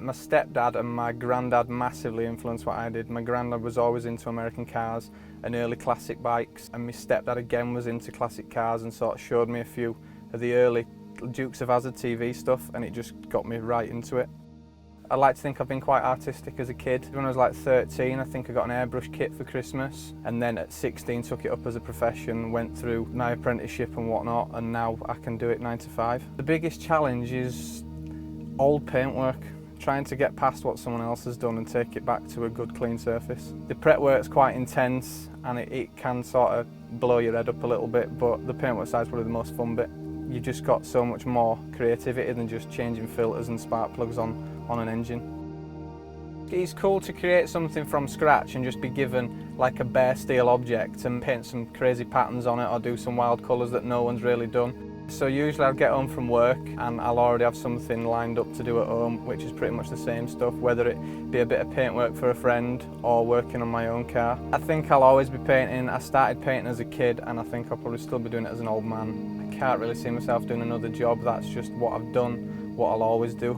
My stepdad and my granddad massively influenced what I did. My granddad was always into American cars and early classic bikes, and my stepdad again was into classic cars and sort of showed me a few of the early Dukes of Hazzard TV stuff, and it just got me right into it. I like to think I've been quite artistic as a kid. When I was like 13, I think I got an airbrush kit for Christmas, and then at 16 took it up as a profession, went through my apprenticeship and whatnot, and now I can do it 9 to 5. The biggest challenge is old paintwork, trying to get past what someone else has done and take it back to a good clean surface. The prep work's quite intense and it can sort of blow your head up a little bit, but the paintwork side's probably the most fun bit. You've just got so much more creativity than just changing filters and spark plugs on an engine. It's cool to create something from scratch and just be given like a bare steel object and paint some crazy patterns on it or do some wild colours that no one's really done. So usually I'll get home from work and I'll already have something lined up to do at home, which is pretty much the same stuff, whether it be a bit of paintwork for a friend or working on my own car. I think I'll always be painting. I started painting as a kid and I think I'll probably still be doing it as an old man. I can't really see myself doing another job. That's just what I've done, what I'll always do.